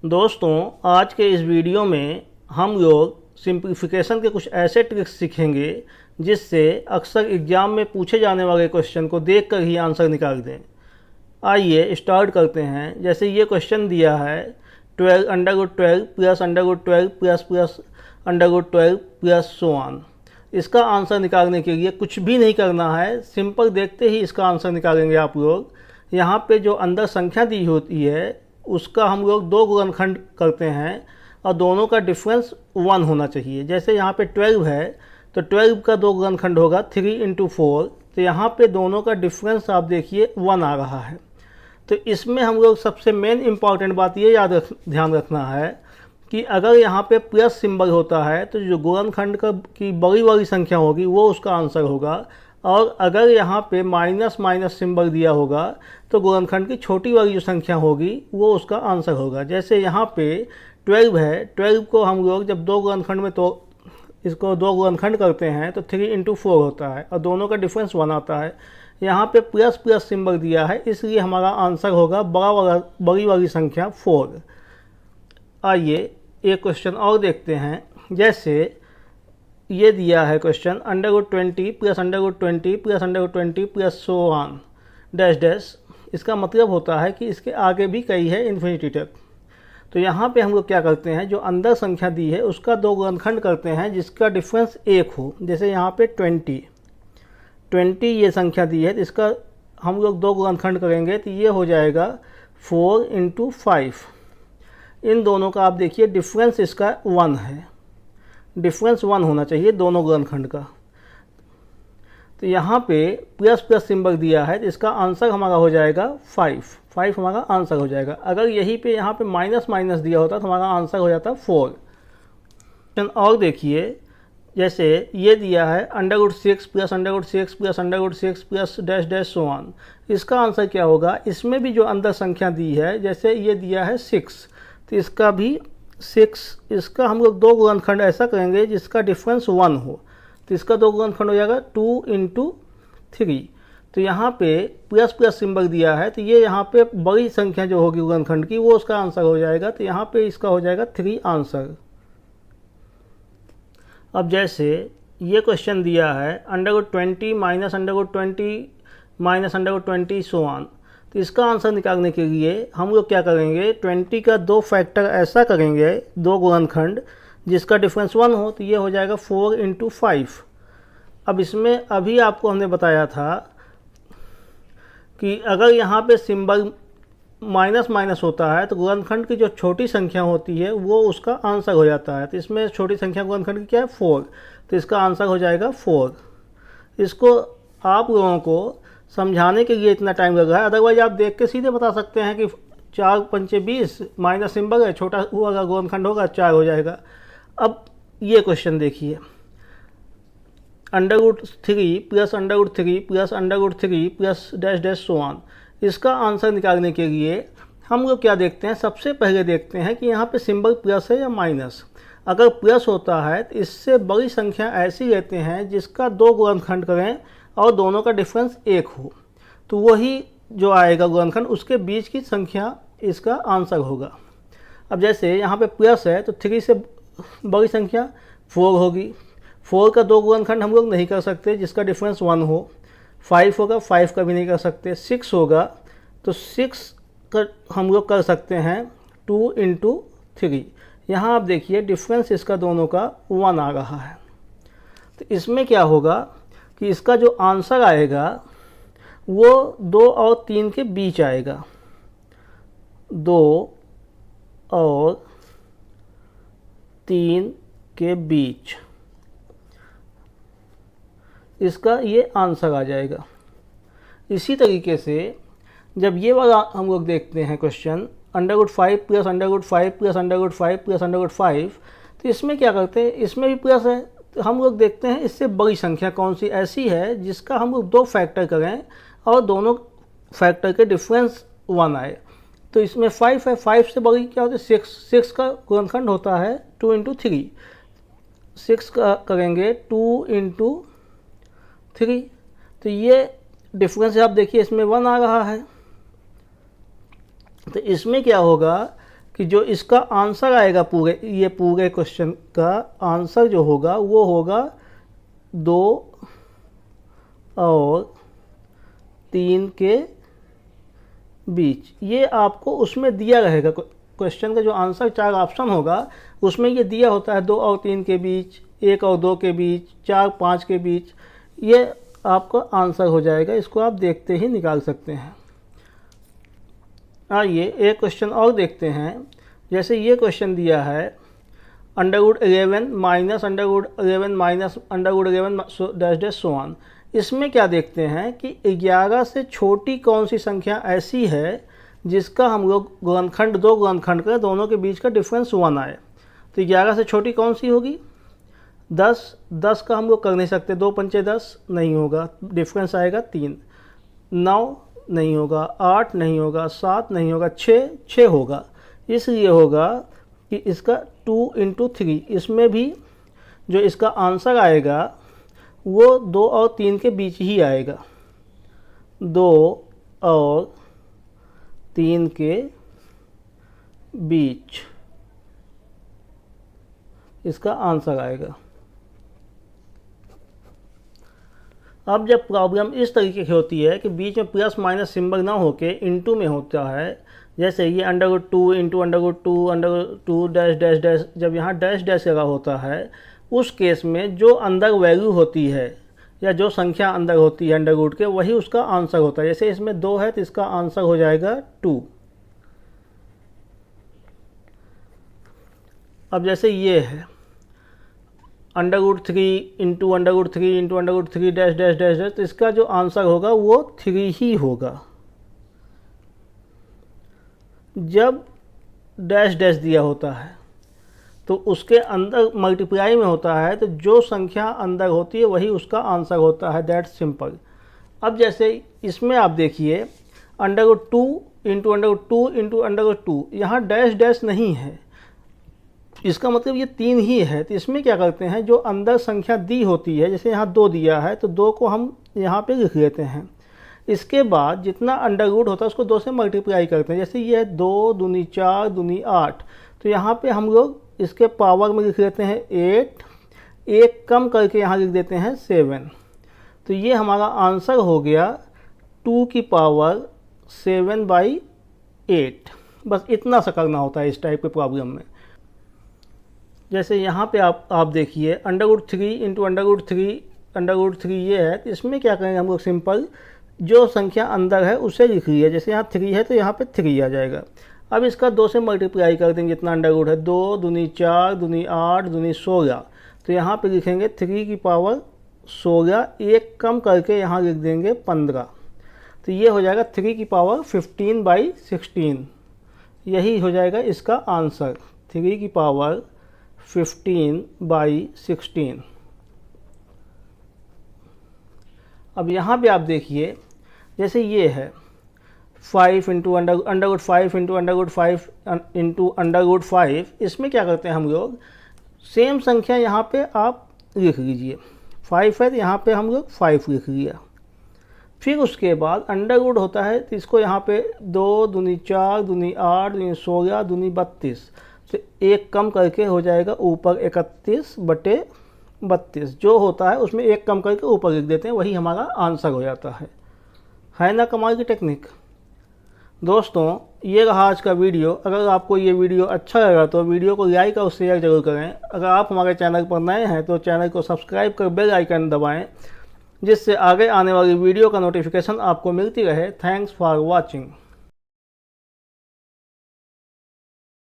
दोस्तों, आज के इस वीडियो में हम लोग सिंप्लीफिकेशन के कुछ ऐसे ट्रिक्स सीखेंगे जिससे अक्सर एग्ज़ाम में पूछे जाने वाले क्वेश्चन को देखकर ही आंसर निकाल दें। आइए स्टार्ट करते हैं। जैसे ये क्वेश्चन दिया है 12√12 plus √12 plus √12 plus so on. इसका आंसर निकालने के लिए कुछ भी नहीं करना है, सिंपल देखते ही इसका आंसर निकालेंगे आप लोग। यहाँ पे जो अंदर संख्या दी होती है उसका हम लोग दो गुणनखंड करते हैं और दोनों का डिफरेंस 1 होना चाहिए। जैसे यहाँ पे 12 है तो 12 का दो गुणनखंड होगा 3 × 4, तो यहाँ पे दोनों का डिफरेंस आप देखिए 1 आ रहा है। तो इसमें हम लोग सबसे मेन इम्पॉर्टेंट बात ये ध्यान रखना है कि अगर यहाँ पे प्लस सिंबल होता है तो जो गुणनखंड की बड़ी वाली संख्या होगी वो उसका आंसर होगा, और अगर यहाँ पे माइनस सिंबल दिया होगा तो गुणनखंड की छोटी वाली जो संख्या होगी वो उसका आंसर होगा। जैसे यहाँ पे 12 है, 12 को हम लोग जब दो गुणनखंड में तो इसको दो गुणनखंड करते हैं तो 3 × 4 होता है और दोनों का डिफरेंस 1 आता है। यहाँ पे प्लस सिंबल दिया है, इसलिए हमारा आंसर होगा बड़ी वाली संख्या 4। आइए एक क्वेश्चन और देखते हैं। जैसे ये दिया है question √20 plus √20 plus √20 plus so on dash dash. इसका मतलब होता है कि इसके आगे भी कई है इन्फिनिटी तक। तो यहाँ पे हम लोग क्या करते हैं, जो अंदर संख्या दी है उसका दो गुणनखंड करते हैं जिसका डिफरेंस 1 हो। जैसे यहाँ पे 20 ये संख्या दी है तो इसका हम लोग दो गुणनखंड करेंगे तो ये हो जाएगा 4 × 5। इन दोनों का आप देखिए डिफरेंस इसका 1 है, डिफरेंस 1 होना चाहिए दोनों गुणनखंड का। तो यहाँ पे प्लस सिंबल दिया है तो इसका आंसर हमारा हो जाएगा 5 हमारा आंसर हो जाएगा। अगर यहीं पे यहाँ पे माइनस दिया होता तो हमारा आंसर हो जाता 4। और देखिए, जैसे ये दिया है √6 plus √6 plus √6 plus dash dash so on. इसका आंसर क्या होगा, इसमें भी जो अंदर संख्या दी है, जैसे ये दिया है 6 तो इसका भी 6, इसका हम लोग दो गुणनखंड ऐसा करेंगे जिसका डिफरेंस 1 हो। तो इसका दो गुणनखंड हो जाएगा 2 × 3। तो यहाँ पे प्लस सिंबल दिया है तो ये यहाँ पे बड़ी संख्या जो होगी गुणनखंड की वो उसका आंसर हो जाएगा। तो यहाँ पे इसका हो जाएगा 3 आंसर। अब जैसे ये क्वेश्चन दिया है √20 माइनस √20 माइनस √20 सो ऑन। तो इसका आंसर निकालने के लिए हम लोग क्या करेंगे, 20 का दो फैक्टर ऐसा करेंगे, दो गुणनखंड जिसका डिफरेंस 1 हो। तो ये हो जाएगा 4 × 5। अब इसमें अभी आपको हमने बताया था कि अगर यहाँ पे सिंबल माइनस होता है तो गुणनखंड की जो छोटी संख्या होती है वो उसका आंसर हो जाता है। तो इसमें छोटी संख्या गुणनखंड की क्या है, 4, तो इसका आंसर हो जाएगा 4। इसको आप लोगों को समझाने के लिए इतना टाइम लग रहा है, अदरवाइज आप देख के सीधे बता सकते हैं कि 4 × 5 = 20, माइनस सिंबल है, छोटा वो अगर गुणनखंड होगा 4 हो जाएगा। अब ये क्वेश्चन देखिए √3 plus √3 plus √3 plus dash dash so on. इसका आंसर निकालने के लिए हम लोग क्या देखते हैं, सबसे पहले देखते हैं कि यहाँ पे सिंबल प्लस है या माइनस। अगर प्लस होता है तो इससे बड़ी संख्या ऐसी लेते हैं जिसका दो गुणनखंड करें और दोनों का डिफरेंस 1 हो, तो वही जो आएगा गुणनखंड उसके बीच की संख्या इसका आंसर होगा। अब जैसे यहाँ पे प्लस है तो 3 से बड़ी संख्या 4 होगी। 4 का दो गुणनखंड हम लोग नहीं कर सकते जिसका डिफरेंस 1 हो। 5 होगा, 5 का भी नहीं कर सकते। 6 होगा तो 6 का हम लोग कर सकते हैं 2 × 3। यहाँ आप देखिए डिफरेंस इसका दोनों का 1 आ रहा है। तो इसमें क्या होगा कि इसका जो आंसर आएगा वो 2 और 3 के बीच आएगा। 2 और 3 के बीच इसका ये आंसर आ जाएगा। इसी तरीके से जब ये वाला हम लोग देखते हैं क्वेश्चन √5 प्लस √5 प्लस √5 प्लस √5, तो इसमें क्या करते हैं, इसमें भी प्लस है तो हम लोग देखते हैं इससे बड़ी संख्या कौन सी ऐसी है जिसका हम लोग दो फैक्टर करें और दोनों फैक्टर के डिफरेंस 1 आए। तो इसमें 5 है, 5 से बड़ी क्या होती है 6 का गुणनखंड होता है 2 × 3। 6 का करेंगे 2 × 3, तो ये डिफरेंस आप देखिए इसमें 1 आ रहा है। तो इसमें क्या होगा कि जो इसका आंसर आएगा ये पूरे क्वेश्चन का आंसर जो होगा वो होगा 2 और 3 के बीच। ये आपको उसमें दिया रहेगा, क्वेश्चन का जो आंसर 4 ऑप्शन होगा उसमें ये दिया होता है 2 और 3 के बीच, 1 और 2 के बीच, 4 5 के बीच। ये आपका आंसर हो जाएगा, इसको आप देखते ही निकाल सकते हैं। आइए एक क्वेश्चन और देखते हैं। जैसे ये क्वेश्चन दिया है √11 minus √11 minus √11 dash dash so on. इसमें क्या देखते हैं कि 11 से छोटी कौन सी संख्या ऐसी है जिसका हम लोग गुणनखंड, 2 गुणनखंड करें, दोनों के बीच का डिफरेंस 1 आए। तो 11 से छोटी कौन सी होगी? 10 का हम लोग कर नहीं सकते, 2 पंचे 10 नहीं होगा, डिफरेंस आएगा 3। 9 नहीं होगा, 8 नहीं होगा, 7 नहीं होगा, 6 होगा। इसलिए होगा कि इसका 2 × 3, इसमें भी जो इसका आंसर आएगा वो 2 और 3 के बीच ही आएगा, 2 और 3 के बीच इसका आंसर आएगा। अब जब प्रॉब्लम इस तरीके की होती है कि बीच में प्लस माइनस सिंबल ना होके इनटू में होता है, जैसे ये √2 × √2 डैश डैश डैश, जब यहाँ डैश डैश लगा होता है उस केस में जो अंदर वैल्यू होती है या जो संख्या अंदर होती है अंडर रूट के, वही उसका आंसर होता है। जैसे इसमें 2 है तो इसका आंसर हो जाएगा 2। अब जैसे ये है √3 × √3 × √3 डैश डैश डैश डैश, तो इसका जो आंसर होगा वो 3 ही होगा। जब डैश डैश दिया होता है तो उसके अंदर मल्टीप्लाई में होता है, तो जो संख्या अंदर होती है वही उसका आंसर होता है, दैट्स सिंपल। अब जैसे इसमें आप देखिए √2 × √2 यहाँ डैश डैश नहीं है, इसका मतलब ये 3 ही है। तो इसमें क्या करते हैं, जो अंदर संख्या दी होती है, जैसे यहाँ 2 दिया है तो 2 को हम यहाँ पे लिख लेते हैं। इसके बाद जितना अंडर रूट होता है उसको 2 से मल्टीप्लाई करते हैं। जैसे ये 2 दूनी 4 दूनी 8, तो यहाँ पे हम लोग इसके पावर में लिख लेते हैं 8, एक कम करके यहाँ लिख देते हैं 7। तो ये हमारा आंसर हो गया 2 की पावर 7/8। बस इतना सा करना होता है इस टाइप के प्रॉब्लम में। जैसे यहाँ पे आप देखिए √3 × √3 ये है, तो इसमें क्या करेंगे हम लोग, सिंपल जो संख्या अंदर है उसे लिख लिया। जैसे यहाँ 3 है तो यहाँ पे 3 आ जाएगा। अब इसका 2 से मल्टीप्लाई कर देंगे, जितना अंडर रूट है, 2 दूनी 4 दूनी 8 दूनी 16, तो यहाँ पे लिखेंगे 3 की पावर 16, एक कम करके यहाँ लिख देंगे 15। तो ये हो जाएगा 3 की पावर 15/16। यही हो जाएगा इसका आंसर, 3 की पावर 15/16। अब यहाँ पे आप देखिए जैसे ये है 5 × √5 × √5, इसमें क्या करते हैं हम लोग, सेम संख्या यहाँ पे आप लिख लीजिए। 5 है तो यहाँ पे हम लोग 5 लिख लिया। फिर उसके बाद अंडर रूट होता है तो इसको यहाँ पे 2 दूनी 4 दूनी 8 दूनी 16 दूनी 32, तो एक कम करके हो जाएगा ऊपर 31/32। जो होता है उसमें एक कम करके ऊपर लिख देते हैं, वही हमारा आंसर हो जाता है ना कमाल की टेक्निक। दोस्तों ये रहा आज का वीडियो। अगर आपको ये वीडियो अच्छा लगा तो वीडियो को लाइक और शेयर जरूर करें। अगर आप हमारे चैनल पर नए हैं तो चैनल को सब्सक्राइब कर बेल आइकन दबाएं, जिससे आगे आने वाली वीडियो का नोटिफिकेशन आपको मिलती रहे। Thanks for watching.